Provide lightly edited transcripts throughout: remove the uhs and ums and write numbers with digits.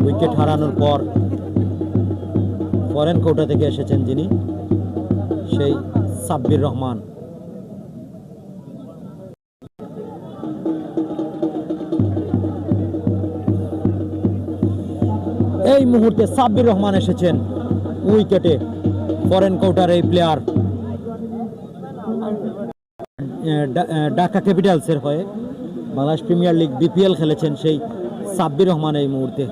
Wicket হারানোর পর foreign কোটা থেকে এসেছেন যিনি, সেই সাব্বির রহমান। এই মুহূর্তে সাব্বির রহমান এসেছেন উইকেটে, ফরেন কোটার এই প্লেয়ার, ঢাকা ক্যাপিটালসের হয়ে বাংলাদেশ প্রিমিয়ার লিগ বিপিএল খেলেছেন সেই সাব্বির রহমান এই মুহূর্তে।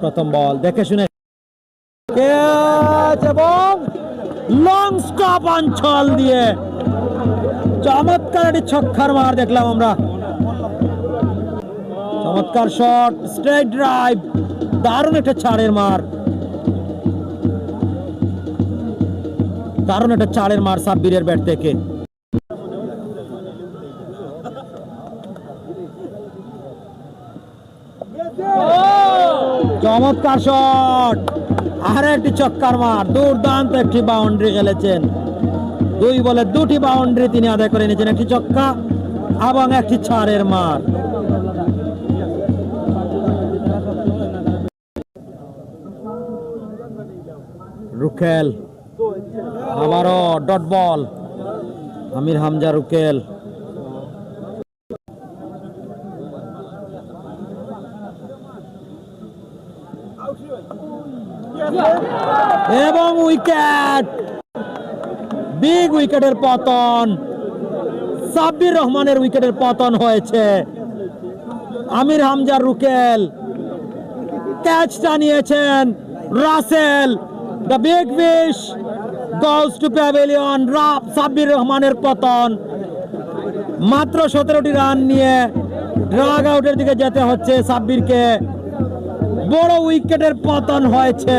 প্রথম বল দেখে শুনে এবং লং স্টপ অঞ্চল দিয়ে চমৎকার একটি ছক্কার মার দেখলাম আমরা। চমৎকার শট, স্ট্রেট ড্রাইভ, দারুণ একটা ছাড়ের মার, দারুণ একটা ছাড়ের মার সাব্বিরের ব্যাট থেকে। চমৎকার শট, আর একটি ছক্কার মার, দুর্দান্ত একটি বাউন্ডারি খেলেছেন। 2 বলে 2টি বাউন্ডারি তিনি আদায় করে নিয়েছেন, একটি ছক্কা এবং একটি ছাড়ের মার। রুকেল আবারও ডট বল, আমির হামজা রুকেল। এবং উইকেট, বিগ উইকেটের পতন, সাব্বির রহমানের উইকেটের পতন হয়েছে। আমির হামজা রুকেল ক্যাচটা নিয়েছেন, Russell, the big fish goes to pavilion. Sabbir রহমানের পতন, মাত্র 17টি রান নিয়ে ড্রাগ আউটের দিকে যেতে হচ্ছে সাব্বিরকে। বড় উইকেটের পতন হয়েছে।